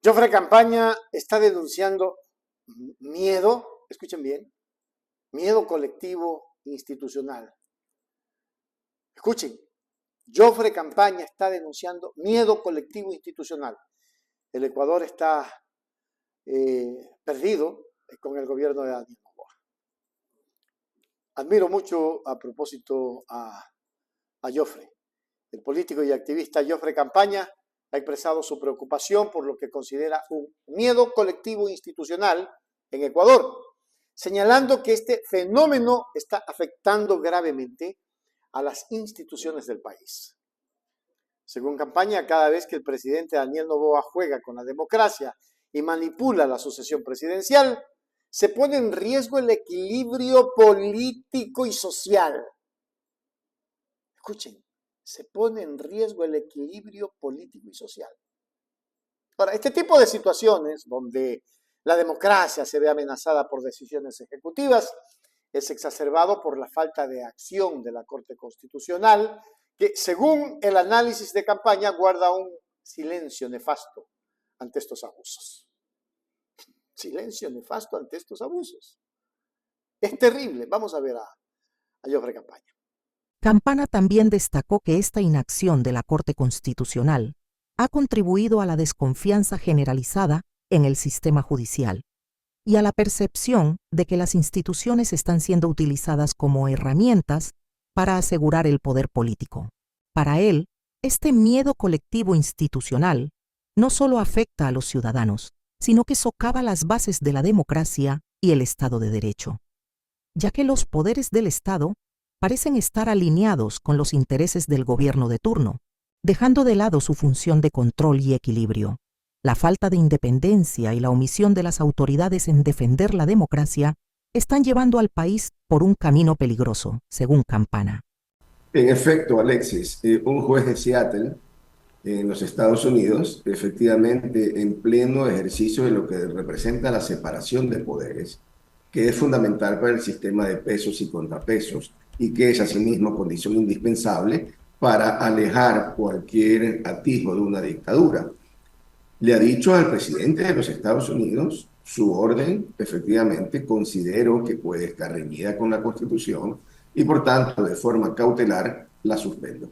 Jofre Campaña está denunciando miedo, escuchen bien, miedo colectivo institucional. Escuchen, Jofre Campaña está denunciando miedo colectivo institucional. El Ecuador está perdido con el gobierno de Daniel Noboa. Admiro mucho a propósito a Jofre. El político y activista Jofre Campaña ha expresado su preocupación por lo que considera un miedo colectivo institucional en Ecuador, señalando que este fenómeno está afectando gravemente a las instituciones del país. Según Campaña, cada vez que el presidente Daniel Noboa juega con la democracia y manipula la sucesión presidencial, se pone en riesgo el equilibrio político y social. Escuchen, se pone en riesgo el equilibrio político y social. Ahora, este tipo de situaciones donde la democracia se ve amenazada por decisiones ejecutivas es exacerbado por la falta de acción de la Corte Constitucional, que según el análisis de Campaña guarda un silencio nefasto ante estos abusos. Silencio nefasto ante estos abusos. Es terrible. Vamos a ver a Jofre Campaña. Campana también destacó que esta inacción de la Corte Constitucional ha contribuido a la desconfianza generalizada en el sistema judicial y a la percepción de que las instituciones están siendo utilizadas como herramientas para asegurar el poder político. Para él, este miedo colectivo institucional no solo afecta a los ciudadanos, sino que socava las bases de la democracia y el Estado de Derecho, ya que los poderes del Estado parecen estar alineados con los intereses del gobierno de turno, dejando de lado su función de control y equilibrio. La falta de independencia y la omisión de las autoridades en defender la democracia están llevando al país por un camino peligroso, según Campana. En efecto, Alexis, un juez de Seattle, en los Estados Unidos, efectivamente, en pleno ejercicio de lo que representa la separación de poderes, que es fundamental para el sistema de pesos y contrapesos, y que es asimismo condición indispensable para alejar cualquier atisbo de una dictadura. Le ha dicho al presidente de los Estados Unidos su orden, efectivamente, considero que puede estar reñida con la Constitución y por tanto, de forma cautelar, la suspendo.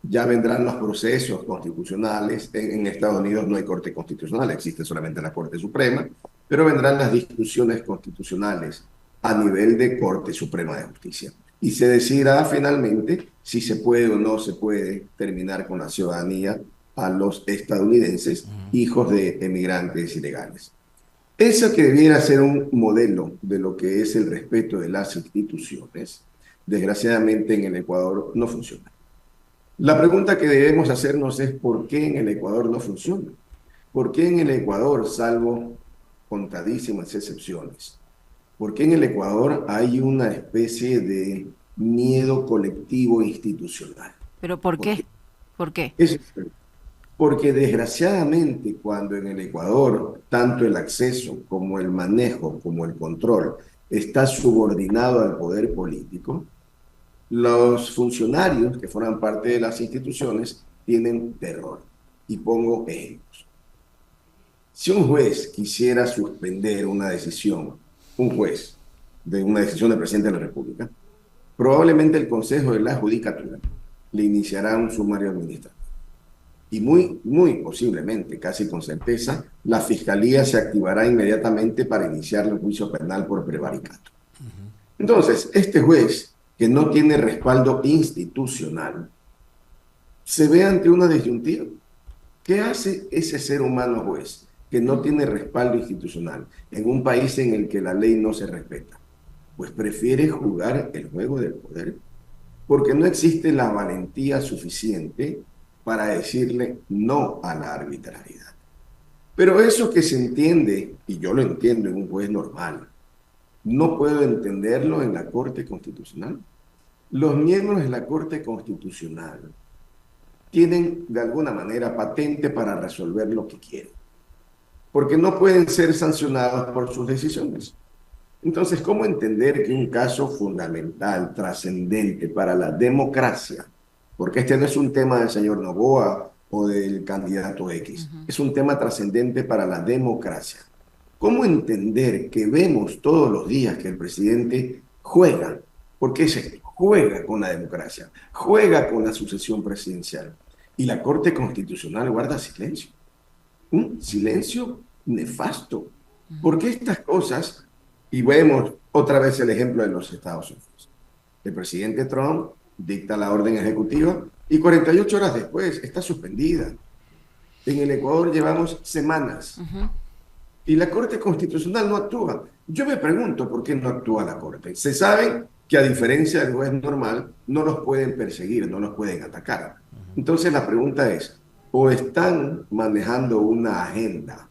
Ya vendrán los procesos constitucionales. En Estados Unidos no hay Corte Constitucional, existe solamente la Corte Suprema, pero vendrán las discusiones constitucionales a nivel de Corte Suprema de Justicia. Y se decidirá finalmente si se puede o no se puede terminar con la ciudadanía a los estadounidenses, hijos de emigrantes ilegales. Eso que debiera ser un modelo de lo que es el respeto de las instituciones, desgraciadamente en el Ecuador no funciona. La pregunta que debemos hacernos es ¿por qué en el Ecuador no funciona? ¿Por qué en el Ecuador, salvo contadísimas excepciones, por qué en el Ecuador hay una especie de miedo colectivo institucional? ¿Pero por qué? ¿Por qué? Porque desgraciadamente cuando en el Ecuador tanto el acceso como el manejo como el control está subordinado al poder político, los funcionarios que forman parte de las instituciones tienen terror. Y pongo ejemplos. Si un juez quisiera suspender una decisión, un juez de una decisión del presidente de la República, probablemente el Consejo de la Judicatura le iniciará un sumario administrativo. Y muy posiblemente, casi con certeza, la Fiscalía se activará inmediatamente para iniciar el juicio penal por prevaricato. Entonces, este juez, que no tiene respaldo institucional, se ve ante una disyuntiva. ¿Qué hace ese ser humano juez que no tiene respaldo institucional en un país en el que la ley no se respeta? Pues prefiere jugar el juego del poder, porque no existe la valentía suficiente para decirle no a la arbitrariedad. Pero eso que se entiende, y yo lo entiendo en un juez normal, no puedo entenderlo en la Corte Constitucional. Los miembros de la Corte Constitucional tienen de alguna manera patente para resolver lo que quieren, porque no pueden ser sancionados por sus decisiones. Entonces, ¿cómo entender que un caso fundamental, trascendente para la democracia, porque este no es un tema del señor Noboa o del candidato X. Es un tema trascendente para la democracia. ¿Cómo entender que vemos todos los días que el presidente juega? Porque se juega con la democracia, juega con la sucesión presidencial. Y la Corte Constitucional guarda silencio. Un silencio nefasto. Porque estas cosas, y vemos otra vez el ejemplo de los Estados Unidos. El presidente Trump dicta la orden ejecutiva y 48 horas después está suspendida. En el Ecuador llevamos semanas. Y la Corte Constitucional no actúa. Yo me pregunto por qué no actúa la Corte. Se sabe que a diferencia del juez normal, no los pueden perseguir, no los pueden atacar. Entonces la pregunta es, o están manejando una agenda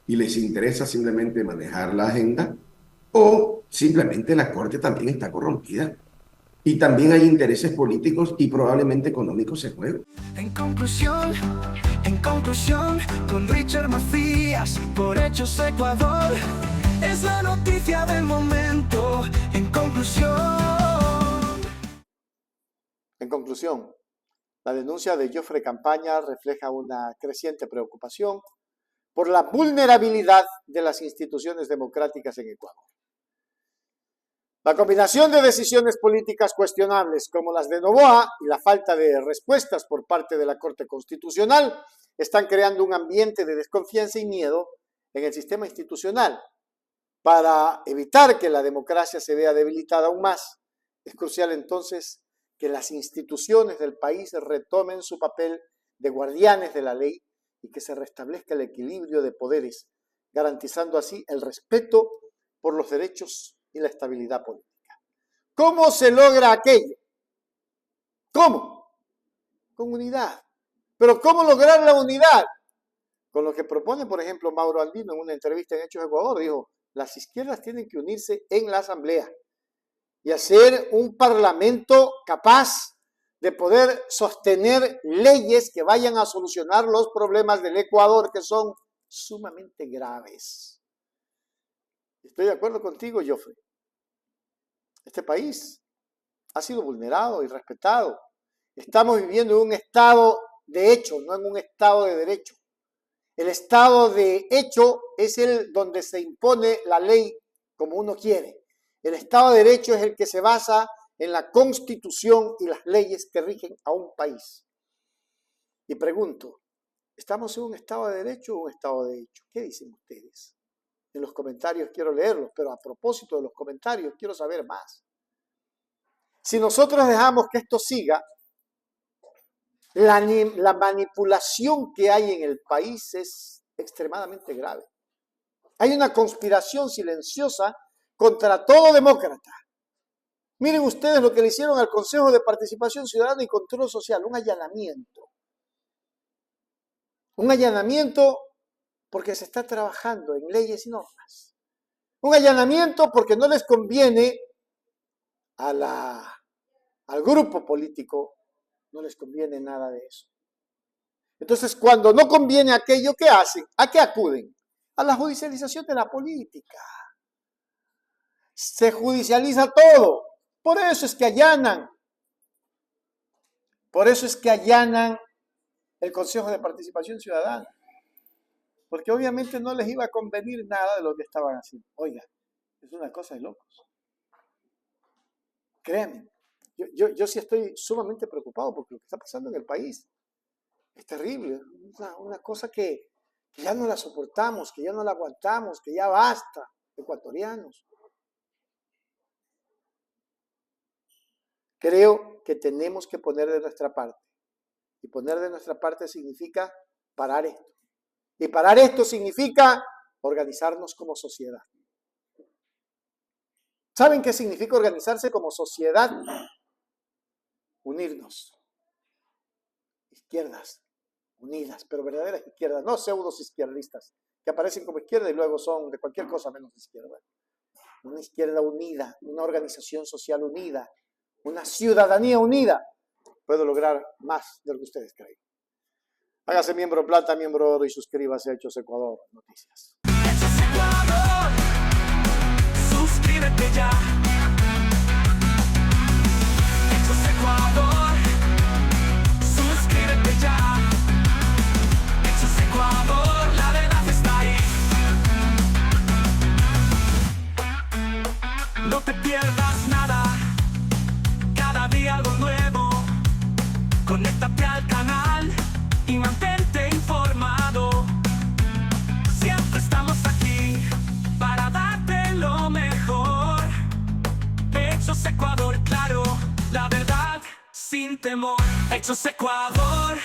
y les interesa simplemente manejar la agenda, o simplemente la Corte también está corrompida. Y también hay intereses políticos y probablemente económicos en juego. En conclusión, con Richard Macías, por Hechos Ecuador, es la noticia del momento. En conclusión, la denuncia de Joffre Campaña refleja una creciente preocupación por la vulnerabilidad de las instituciones democráticas en Ecuador. La combinación de decisiones políticas cuestionables como las de Noboa y la falta de respuestas por parte de la Corte Constitucional están creando un ambiente de desconfianza y miedo en el sistema institucional. Para evitar que la democracia se vea debilitada aún más, es crucial entonces que las instituciones del país retomen su papel de guardianes de la ley y que se restablezca el equilibrio de poderes, garantizando así el respeto por los derechos y la estabilidad política. ¿Cómo se logra aquello? ¿Cómo? Con unidad. ¿Pero cómo lograr la unidad? Con lo que propone, por ejemplo, Mauro Andino en una entrevista en Hechos Ecuador, dijo, las izquierdas tienen que unirse en la Asamblea y hacer un parlamento capaz de poder sostener leyes que vayan a solucionar los problemas del Ecuador, que son sumamente graves. Estoy de acuerdo contigo, Joffre. Este país ha sido vulnerado y respetado. Estamos viviendo en un estado de hecho, no en un estado de derecho. El estado de hecho es el donde se impone la ley como uno quiere. El estado de derecho es el que se basa en la Constitución y las leyes que rigen a un país. Y pregunto, ¿estamos en un estado de derecho o un estado de hecho? ¿Qué dicen ustedes? En los comentarios quiero leerlos, pero a propósito de los comentarios quiero saber más. Si nosotros dejamos que esto siga, la manipulación que hay en el país es extremadamente grave. Hay una conspiración silenciosa contra todo demócrata. Miren ustedes lo que le hicieron al Consejo de Participación Ciudadana y Control Social, un allanamiento. Un allanamiento porque se está trabajando en leyes y normas. Un allanamiento porque no les conviene al grupo político, no les conviene nada de eso. Entonces, cuando no conviene aquello, ¿qué hacen? ¿A qué acuden? A la judicialización de la política. Se judicializa todo. Por eso es que allanan. Por eso es que allanan el Consejo de Participación Ciudadana. Porque obviamente no les iba a convenir nada de lo que estaban haciendo. Oiga, es una cosa de locos. Créanme, yo sí estoy sumamente preocupado porque lo que está pasando en el país es terrible. Una cosa que ya no la soportamos, que ya no la aguantamos, que ya basta, ecuatorianos. Creo que tenemos que poner de nuestra parte. Y poner de nuestra parte significa parar esto. Y parar esto significa organizarnos como sociedad. ¿Saben qué significa organizarse como sociedad? Unirnos. Izquierdas unidas, pero verdaderas izquierdas, no pseudos izquierdistas, que aparecen como izquierda y luego son de cualquier cosa menos izquierda. Una izquierda unida, una organización social unida, una ciudadanía unida, puedo lograr más de lo que ustedes creen. Hágase miembro plata, miembro oro y suscríbase a Hechos Ecuador Noticias. Hechos Ecuador, suscríbete ya. Hechos Ecuador, suscríbete ya. No te pierdas nada, cada día algo nuevo. Conéctate al canal y mantente informado. Siempre estamos aquí para darte lo mejor. Hechos Ecuador, claro, la verdad sin temor. Hechos Ecuador.